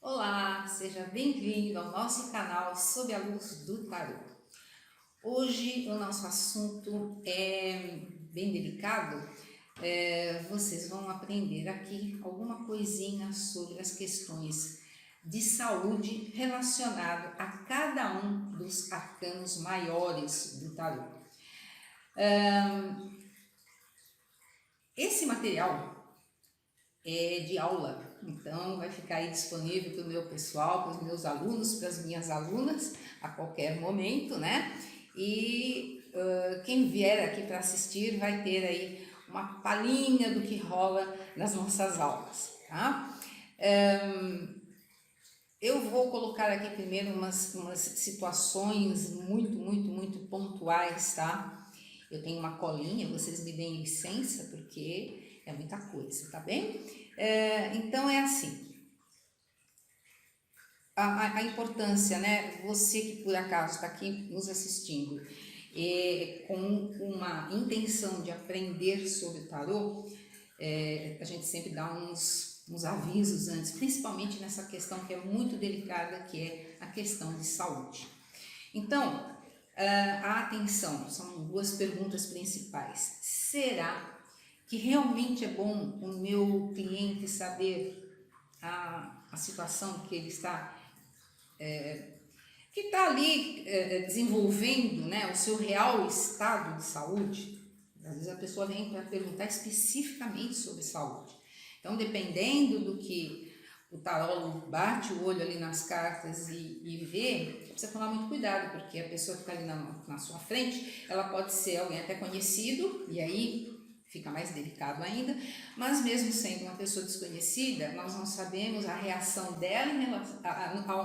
Olá, seja bem-vindo ao nosso canal Sob a Luz do Tarô. Hoje o nosso assunto é bem delicado. Vocês vão aprender aqui alguma coisinha sobre as questões de saúde relacionado a cada um dos arcanos maiores do tarô. Esse material é de aula, então vai ficar aí disponível para o meu pessoal, para os meus alunos, para as minhas alunas, a qualquer momento, né? E quem vier aqui para assistir vai ter aí uma palhinha do que rola nas nossas aulas, tá? Eu vou colocar aqui primeiro umas situações muito pontuais, tá? Eu tenho uma colinha, vocês me deem licença, porque é muita coisa, tá bem? Então é assim, a importância, né? Você que por acaso está aqui nos assistindo com uma intenção de aprender sobre o tarô, a gente sempre dá uns avisos antes, principalmente nessa questão que é muito delicada, que é a questão de saúde. Então, a atenção, são duas perguntas principais. Será que realmente é bom o meu cliente saber a situação que ele está, que está ali desenvolvendo, né, o seu real estado de saúde? Às vezes a pessoa vem para perguntar especificamente sobre saúde. Então, dependendo do que o tarólogo bate o olho ali nas cartas e vê, precisa tomar muito cuidado, porque a pessoa que está ali na sua frente, ela pode ser alguém até conhecido, e aí fica mais delicado ainda, mas mesmo sendo uma pessoa desconhecida, nós não sabemos a reação dela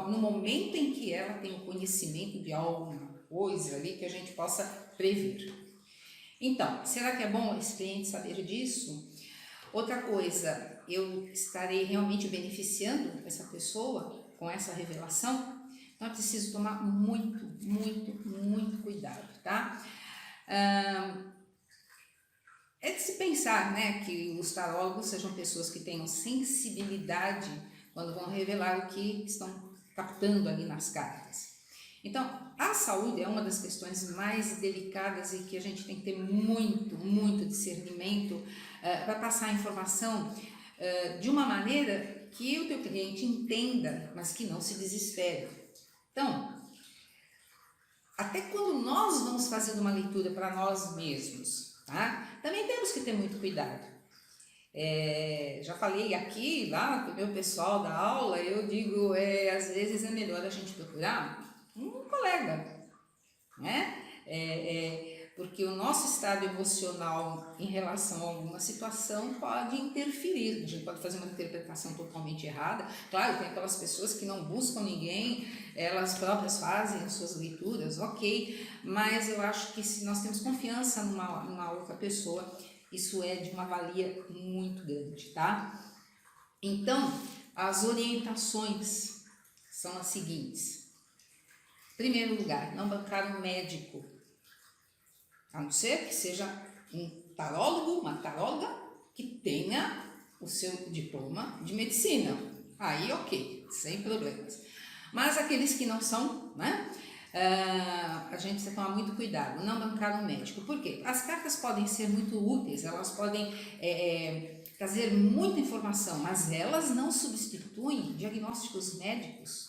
no momento em que ela tem o conhecimento de alguma coisa ali que a gente possa prever. Então, será que é bom esse cliente saber disso? Outra coisa, eu estarei realmente beneficiando essa pessoa com essa revelação? Então, é preciso tomar muito cuidado, tá? É de se pensar, né, que os tarólogos sejam pessoas que tenham sensibilidade quando vão revelar o que estão captando ali nas cartas. Então, a saúde é uma das questões mais delicadas e que a gente tem que ter muito discernimento para passar a informação de uma maneira que o teu cliente entenda, mas que não se desespere. Então, até quando nós vamos fazendo uma leitura para nós mesmos, tá? Também temos que ter muito cuidado. Já falei aqui, lá com o meu pessoal da aula, eu digo, às vezes é melhor a gente procurar um colega, né? Porque o nosso estado emocional em relação a alguma situação pode interferir, a gente pode fazer uma interpretação totalmente errada. Claro, tem aquelas pessoas que não buscam ninguém, elas próprias fazem as suas leituras, ok, mas eu acho que se nós temos confiança numa outra pessoa, isso é de uma valia muito grande, tá? Então, as orientações são as seguintes. Primeiro lugar, não bancar um médico, a não ser que seja um tarólogo, uma taróloga que tenha o seu diploma de medicina. Aí, ok, sem problemas. Mas aqueles que não são, né? A gente precisa tomar muito cuidado, não bancar um médico. Por quê? As cartas podem ser muito úteis, elas podem trazer muita informação, mas elas não substituem diagnósticos médicos,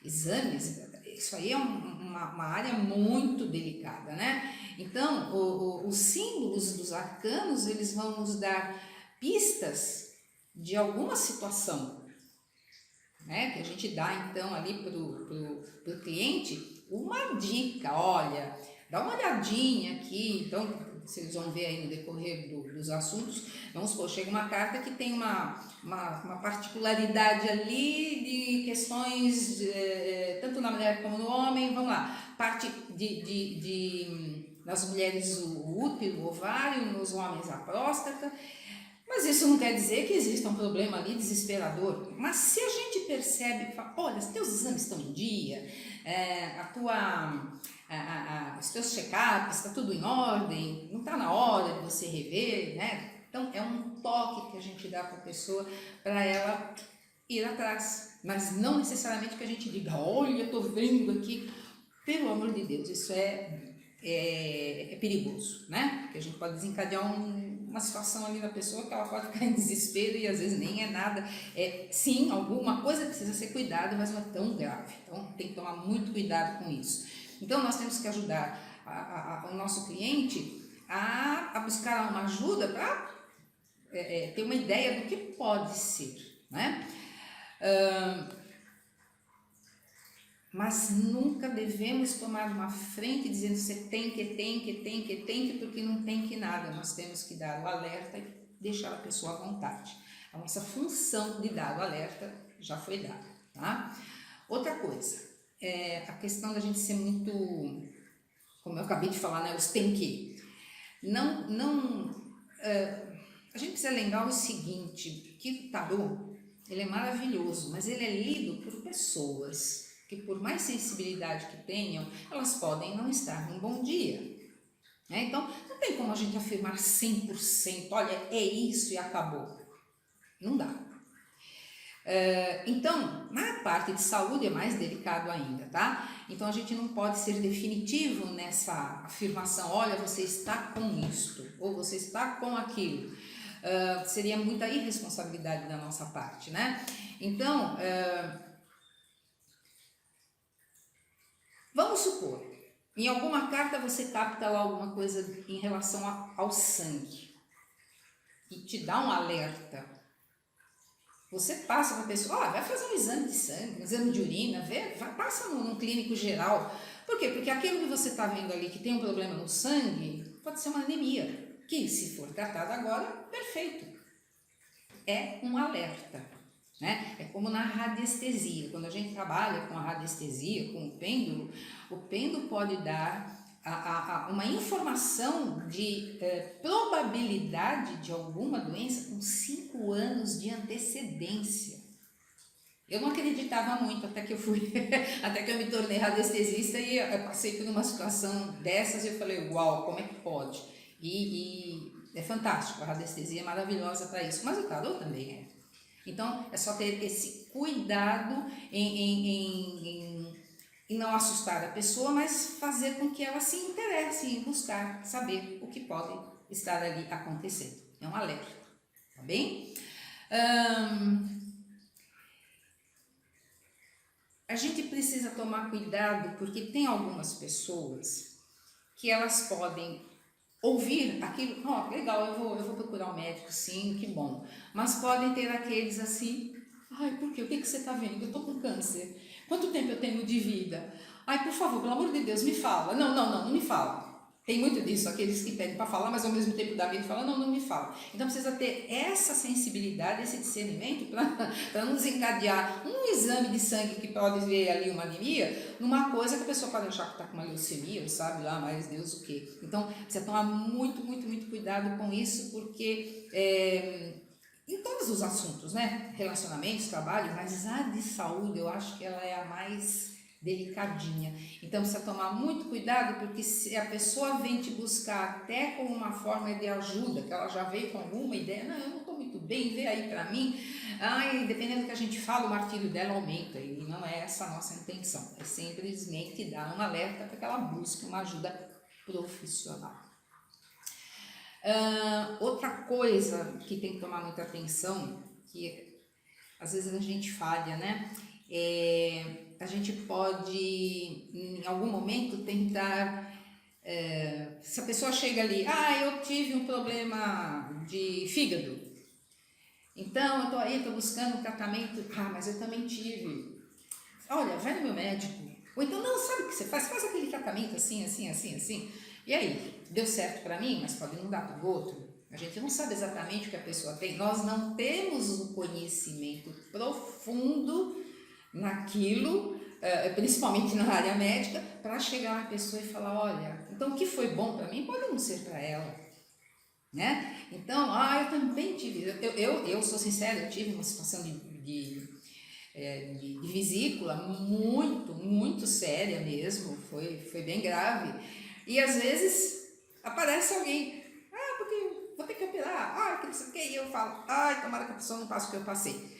exames. Isso aí é uma área muito delicada, né? Então, os símbolos dos arcanos, eles vão nos dar pistas de alguma situação, né? Que a gente dá, então, ali pro cliente uma dica, olha, dá uma olhadinha aqui. Então, vocês vão ver aí no decorrer dos assuntos, vamos supor, chega uma carta que tem uma particularidade ali de questões, tanto na mulher como no homem, vamos lá, parte nas mulheres o útero, o ovário, nos homens a próstata, mas isso não quer dizer que exista um problema ali desesperador. Mas se a gente percebe, fala, olha, os teus exames estão em dia, os teus check-ups, está tudo em ordem, não está na hora de você rever, né? Então, é um toque que a gente dá para a pessoa, para ela ir atrás, mas não necessariamente que a gente diga, olha, eu tô vendo aqui, pelo amor de Deus, isso é perigoso, né? Porque a gente pode desencadear uma situação ali na pessoa que ela pode ficar em desespero e às vezes nem é nada. Sim, alguma coisa precisa ser cuidada, mas não é tão grave. Então tem que tomar muito cuidado com isso. Então nós temos que ajudar o nosso cliente a buscar uma ajuda para ter uma ideia do que pode ser, né? Mas nunca devemos tomar uma frente dizendo você tem que, porque não tem que nada. Nós temos que dar o alerta e deixar a pessoa à vontade. A nossa função de dar o alerta já foi dada, tá? Outra coisa, a questão da gente ser muito, como eu acabei de falar, né, os tem que. A gente precisa lembrar o seguinte, que o tarô, ele é maravilhoso, mas ele é lido por pessoas que, por mais sensibilidade que tenham, elas podem não estar num bom dia, né? Então, não tem como a gente afirmar 100%, olha, é isso e acabou. Não dá. Então, na parte de saúde é mais delicado ainda, tá? Então, a gente não pode ser definitivo nessa afirmação, olha, você está com isto, ou você está com aquilo. Seria muita irresponsabilidade da nossa parte, né? Então, vamos supor, em alguma carta você capta lá alguma coisa em relação ao sangue e te dá um alerta. Você passa para a pessoa, vai fazer um exame de sangue, um exame de urina, passa num clínico geral. Por quê? Porque aquilo que você está vendo ali que tem um problema no sangue pode ser uma anemia, que se for tratado agora, perfeito. É um alerta, né? É como na radiestesia. Quando a gente trabalha com a radiestesia, com o pêndulo pode dar uma informação de probabilidade de alguma doença com 5 anos de antecedência. Eu não acreditava muito até que eu fui, até que eu me tornei radiestesista e eu passei por uma situação dessas e eu falei, uau, como é que pode? E é fantástico, a radiestesia é maravilhosa para isso, mas o tarô também é. Então, é só ter esse cuidado em não assustar a pessoa, mas fazer com que ela se interesse em buscar saber o que pode estar ali acontecendo. É um alerta, tá bem? A gente precisa tomar cuidado porque tem algumas pessoas que elas podem ouvir aquilo, legal, eu vou procurar um médico, sim, que bom. Mas podem ter aqueles assim, ai, por quê? O que você está vendo? Eu estou com câncer. Quanto tempo eu tenho de vida? Ai, por favor, pelo amor de Deus, me fala. Não me fala. Tem muito disso, aqueles que pedem para falar, mas ao mesmo tempo dá medo e falam, não me fala. Então precisa ter essa sensibilidade, esse discernimento para não desencadear um exame de sangue que pode ver ali uma anemia, numa coisa que a pessoa pode achar que está com uma leucemia, sabe lá, mas Deus o quê. Então precisa tomar muito cuidado com isso, porque em todos os assuntos, né? Relacionamentos, trabalho, mas a de saúde eu acho que ela é a mais delicadinha. Então precisa tomar muito cuidado, porque se a pessoa vem te buscar até com uma forma de ajuda, que ela já veio com alguma ideia, não, eu não estou muito bem, vê aí para mim, dependendo do que a gente fala, o martírio dela aumenta, e não é essa a nossa intenção, é simplesmente dar um alerta para que ela busque uma ajuda profissional. Outra coisa que tem que tomar muita atenção, que às vezes a gente falha, né? A gente pode, em algum momento, tentar, se a pessoa chega ali, eu tive um problema de fígado, então eu tô aí, tô buscando um tratamento, mas eu também tive, olha, vai no meu médico, ou então, não, sabe o que você faz? Faz aquele tratamento assim, e aí, deu certo para mim, mas pode não dar para o outro. A gente não sabe exatamente o que a pessoa tem, nós não temos um conhecimento profundo naquilo, principalmente na área médica, para chegar na pessoa e falar, olha, então o que foi bom para mim pode não ser para ela, né? Então, eu também tive, eu sou sincera, eu tive uma situação de vesícula muito séria mesmo, foi bem grave, e às vezes aparece alguém, porque vou ter que operar, que não sei o que, e eu falo, tomara que a pessoa não passe o que eu passei.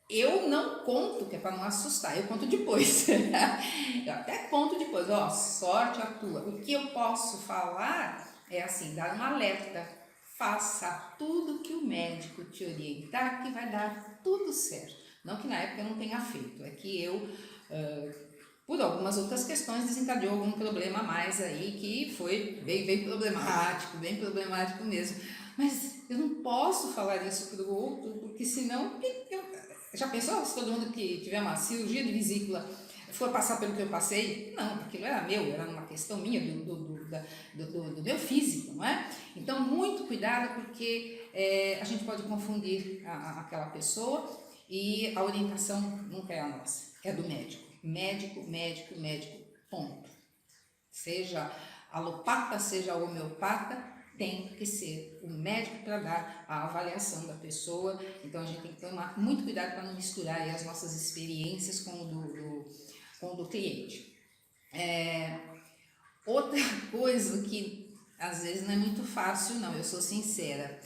Eu não conto, que é para não assustar, eu conto depois. Eu até conto depois, ó, sorte a tua. O que eu posso falar é assim, dar um alerta. Faça tudo que o médico te orientar, que vai dar tudo certo. Não que na época eu não tenha feito, é que eu, por algumas outras questões, desencadeou algum problema a mais aí, que foi bem problemático mesmo. Mas eu não posso falar isso para o outro, porque senão já pensou se todo mundo que tiver uma cirurgia de vesícula for passar pelo que eu passei? Não, aquilo era meu, era uma questão minha, do meu físico, não é? Então, muito cuidado, porque a gente pode confundir aquela pessoa e a orientação nunca é a nossa, é do médico. Médico, ponto. Seja alopata, seja homeopata, tem que ser o médico para dar a avaliação da pessoa. Então a gente tem que tomar muito cuidado para não misturar aí as nossas experiências com o do cliente. Outra coisa que às vezes não é muito fácil, não, eu sou sincera,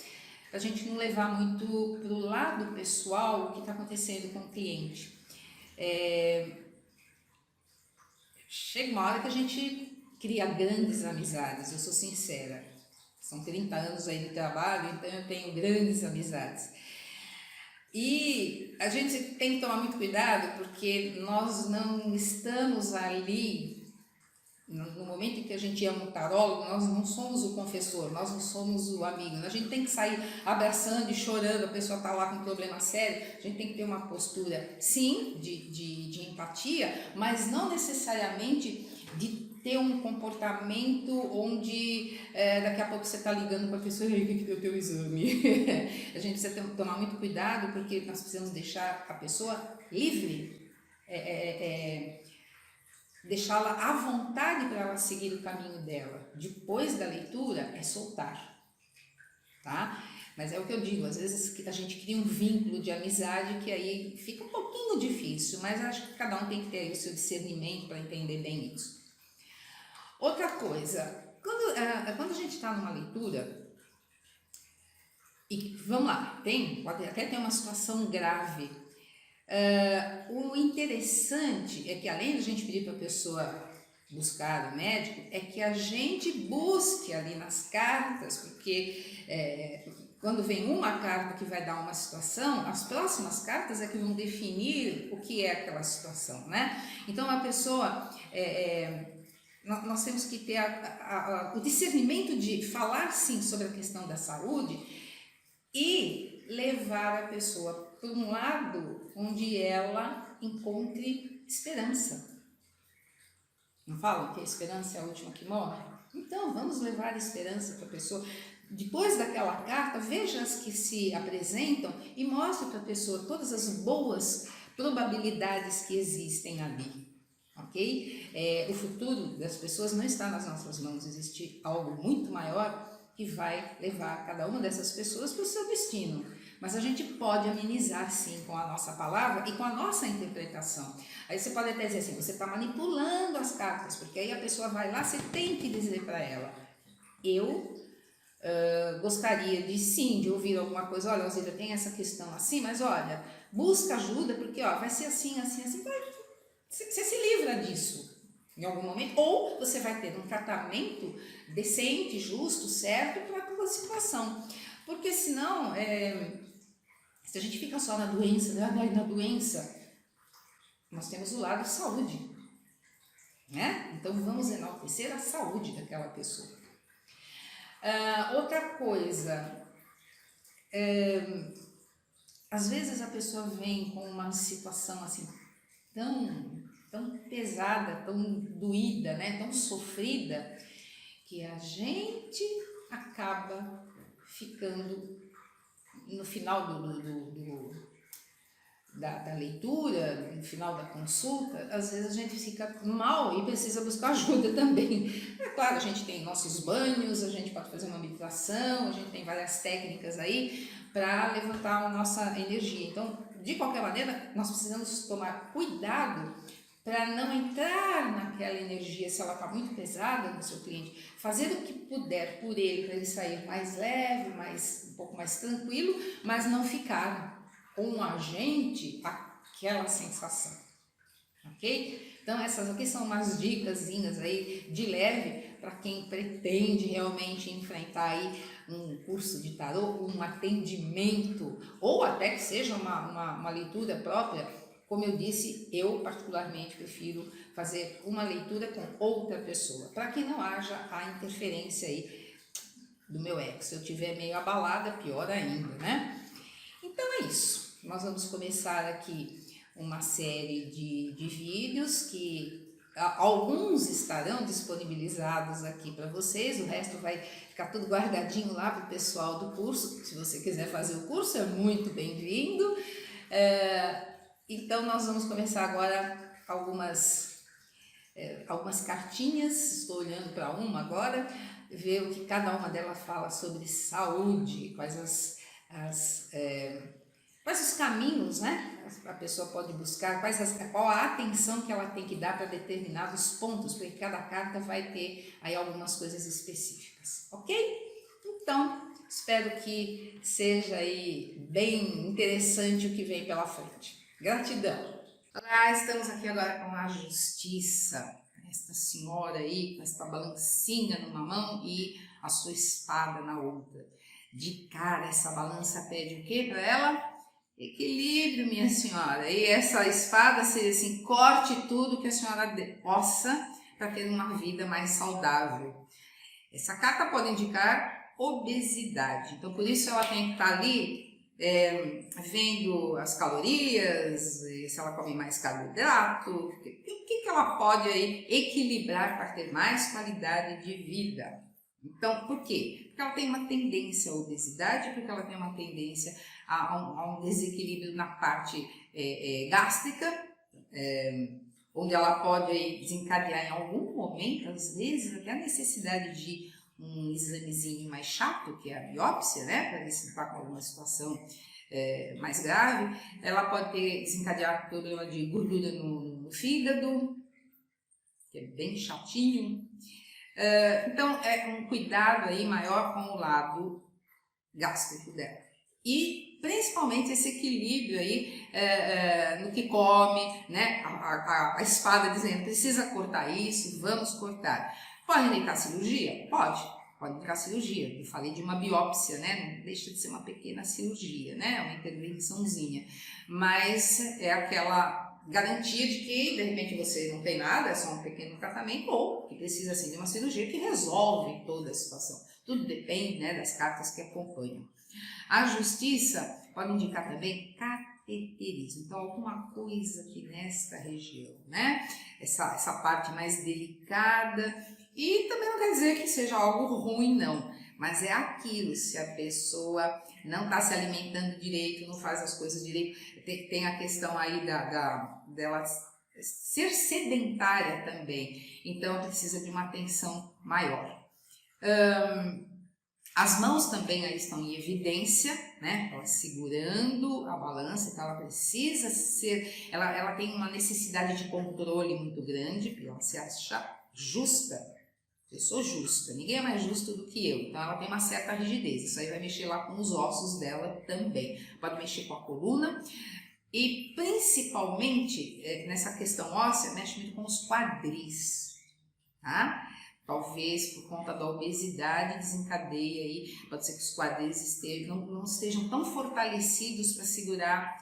para a gente não levar muito para o lado pessoal o que está acontecendo com o cliente. Chega uma hora que a gente cria grandes amizades, eu sou sincera. São 30 anos aí de trabalho, então eu tenho grandes amizades. E a gente tem que tomar muito cuidado, porque nós não estamos ali, no momento em que a gente ama o tarólogo, nós não somos o confessor, nós não somos o amigo. A gente tem que sair abraçando e chorando, a pessoa está lá com um problema sério, a gente tem que ter uma postura, sim, de empatia, mas não necessariamente de ter um comportamento onde daqui a pouco você está ligando para a pessoa, e aí, o que deu o teu exame? A gente precisa tomar muito cuidado, porque nós precisamos deixar a pessoa livre, deixá-la à vontade para ela seguir o caminho dela. Depois da leitura, é soltar, tá? Mas é o que eu digo, às vezes a gente cria um vínculo de amizade que aí fica um pouquinho difícil, mas acho que cada um tem que ter aí o seu discernimento para entender bem isso. Outra coisa, quando a gente está numa leitura, e vamos lá, pode até ter uma situação grave, o interessante é que além de a gente pedir para a pessoa buscar o médico, é que a gente busque ali nas cartas, porque quando vem uma carta que vai dar uma situação, as próximas cartas é que vão definir o que é aquela situação, né? Então a pessoa... nós temos que ter o discernimento de falar sim sobre a questão da saúde e levar a pessoa para um lado onde ela encontre esperança. Não falam que a esperança é a última que morre? Então vamos levar a esperança para a pessoa. Depois daquela carta, veja as que se apresentam e mostre para a pessoa todas as boas probabilidades que existem ali. Ok? O futuro das pessoas não está nas nossas mãos, existe algo muito maior que vai levar cada uma dessas pessoas para o seu destino. Mas a gente pode amenizar sim com a nossa palavra e com a nossa interpretação. Aí você pode até dizer assim, você está manipulando as cartas, porque aí a pessoa vai lá, você tem que dizer para ela, eu gostaria de sim, de ouvir alguma coisa, olha, Alzira, tem essa questão assim, mas olha, busca ajuda, porque ó, vai ser assim, você se livra disso em algum momento, ou você vai ter um tratamento decente, justo, certo para aquela situação, porque senão, se a gente fica só na doença, nós temos o lado saúde, né? Então vamos enaltecer a saúde daquela pessoa. Outra coisa, às vezes a pessoa vem com uma situação assim tão pesada, tão doída, né, tão sofrida, que a gente acaba ficando no final da leitura, no final da consulta, às vezes a gente fica mal e precisa buscar ajuda também. É claro, a gente tem nossos banhos, a gente pode fazer uma meditação, a gente tem várias técnicas aí para levantar a nossa energia. Então, de qualquer maneira, nós precisamos tomar cuidado para não entrar naquela energia, se ela está muito pesada no seu cliente, fazer o que puder por ele, para ele sair mais leve, um pouco mais tranquilo, mas não ficar um agente aquela sensação, ok? Então essas aqui são umas dicasinhas aí de leve para quem pretende realmente enfrentar aí um curso de tarô, um atendimento, ou até que seja uma leitura própria. Como eu disse, eu particularmente prefiro fazer uma leitura com outra pessoa, para que não haja a interferência aí do meu ego. Se eu estiver meio abalada, pior ainda, né? Então é isso. Nós vamos começar aqui uma série de vídeos que alguns estarão disponibilizados aqui para vocês, o resto vai ficar tudo guardadinho lá para o pessoal do curso. Se você quiser fazer o curso, é muito bem-vindo. Então nós vamos começar agora algumas cartinhas. Estou olhando para uma agora, ver o que cada uma delas fala sobre saúde, quais os caminhos, né? A pessoa pode buscar, qual a atenção que ela tem que dar para determinados pontos, porque cada carta vai ter aí algumas coisas específicas, ok? Então, espero que seja aí bem interessante o que vem pela frente. Gratidão! Olá, estamos aqui agora com a Justiça, esta senhora aí com esta balancinha numa mão e a sua espada na outra. De cara, essa balança pede o que para ela? Equilíbrio, minha senhora. E essa espada seria assim, corte tudo que a senhora possa para ter uma vida mais saudável. Essa carta pode indicar obesidade, então por isso ela tem que estar ali vendo as calorias, se ela come mais carboidrato, o que ela pode aí equilibrar para ter mais qualidade de vida. Então, por quê? Porque ela tem uma tendência à obesidade, porque ela tem uma tendência a um desequilíbrio na parte gástrica, onde ela pode desencadear em algum momento, às vezes, até a necessidade de um examezinho mais chato, que é a biópsia, né, para ver se está com alguma situação mais grave. Ela pode desencadear problema de gordura no fígado, que é bem chatinho. Então, é um cuidado aí maior com o lado gástrico dela. E principalmente esse equilíbrio aí no que come, né? A espada dizendo, precisa cortar isso, vamos cortar. Pode indicar cirurgia? Pode indicar cirurgia. Eu falei de uma biópsia, né? Não deixa de ser uma pequena cirurgia, né? Uma intervençãozinha. Mas é aquela garantia de que, de repente, você não tem nada, é só um pequeno tratamento, ou que precisa, assim, de uma cirurgia que resolve toda a situação. Tudo depende, né, das cartas que acompanham. A Justiça pode indicar também cateterismo, então alguma coisa aqui nesta região, né? Essa parte mais delicada, e também não quer dizer que seja algo ruim, não, mas é aquilo, se a pessoa não está se alimentando direito, não faz as coisas direito, tem a questão aí dela ser sedentária também, então precisa de uma atenção maior. As mãos também aí estão em evidência, né? Ela segurando a balança, então ela precisa ser, ela tem uma necessidade de controle muito grande, porque ela se acha justa. Eu sou justa, ninguém é mais justo do que eu, então ela tem uma certa rigidez, isso aí vai mexer lá com os ossos dela também, pode mexer com a coluna e principalmente nessa questão óssea, mexe muito com os quadris, tá? Talvez por conta da obesidade desencadeie aí, pode ser que os quadris não estejam tão fortalecidos para segurar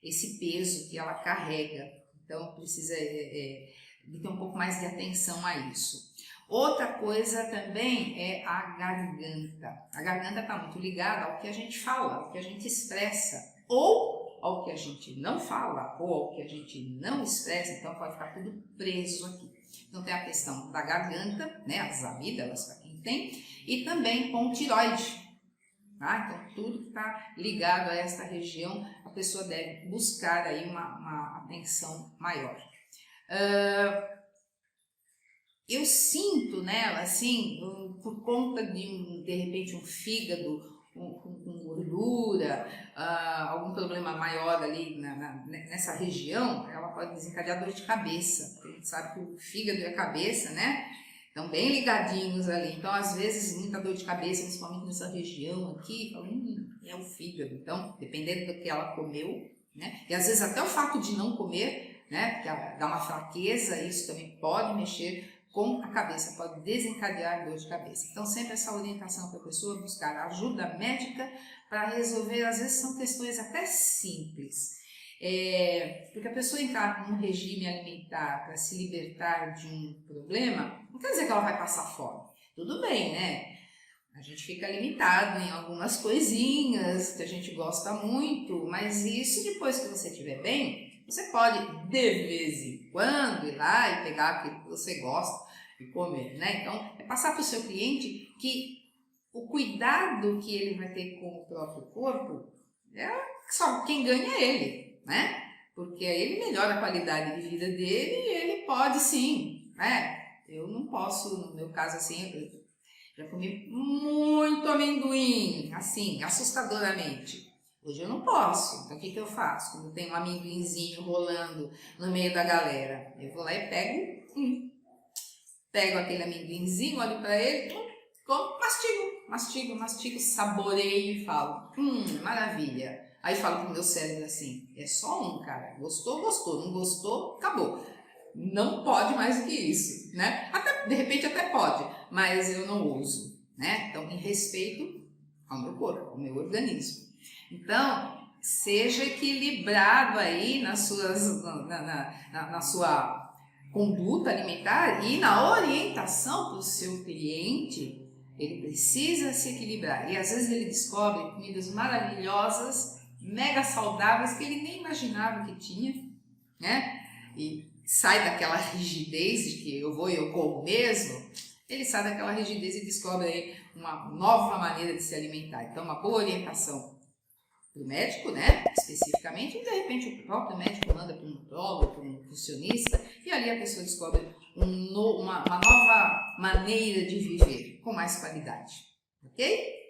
esse peso que ela carrega, então precisa de ter um pouco mais de atenção a isso. Outra coisa também é a garganta. A garganta está muito ligada ao que a gente fala, ao que a gente expressa, ou ao que a gente não fala, ou ao que a gente não expressa, então pode ficar tudo preso aqui. Então tem a questão da garganta, né, as amígdalas para quem tem, e também com tireoide. Tá? Então tudo que está ligado a esta região, a pessoa deve buscar aí uma atenção maior. Eu sinto nela, assim, por conta de repente um fígado com gordura, algum problema maior ali nessa região, ela pode desencadear dor de cabeça, porque a gente sabe que o fígado e a cabeça, né, Estão bem ligadinhos ali. Então, às vezes, muita dor de cabeça, principalmente nessa região aqui, fala, é o fígado. Então, dependendo do que ela comeu, né? E às vezes até o fato de não comer, né? Porque dá uma fraqueza, isso também pode mexer com a cabeça, pode desencadear dor de cabeça. Então, sempre essa orientação para a pessoa buscar ajuda médica para resolver, às vezes são questões até simples. Porque a pessoa entrar num regime alimentar para se libertar de um problema, não quer dizer que ela vai passar fome. Tudo bem, né? A gente fica limitado em algumas coisinhas que a gente gosta muito, mas isso depois que você estiver bem, você pode de vez em quando ir lá e pegar aquilo que você gosta e comer, né? Então, é passar para o seu cliente que o cuidado que ele vai ter com o próprio corpo, só quem ganha é ele, né? Porque aí ele melhora a qualidade de vida dele e ele pode sim, né? Eu não posso, no meu caso assim, eu já comi muito amendoim, assim, assustadoramente. Hoje eu não posso, então o que eu faço? Quando tem um amendoinzinho rolando no meio da galera, eu vou lá e pego aquele amendoinzinho, olho pra ele, como, mastigo, saboreio e falo, maravilha. Aí falo pro meu cérebro assim, é só um, cara, gostou, não gostou, acabou. Não pode mais do que isso, né? Até, de repente até pode, mas eu não uso, né? Então, em respeito ao meu corpo, ao meu organismo. Então, seja equilibrado aí na sua conduta alimentar e na orientação para o seu cliente. Ele precisa se equilibrar e às vezes ele descobre comidas maravilhosas, mega saudáveis que ele nem imaginava que tinha, né? E sai daquela rigidez de que eu vou e eu como mesmo, ele sai daquela rigidez e descobre aí uma nova maneira de se alimentar. Então, uma boa orientação para o médico, né, especificamente, e de repente o próprio médico manda para um nutrólogo, para um nutricionista, e ali a pessoa descobre uma nova maneira de viver com mais qualidade, ok?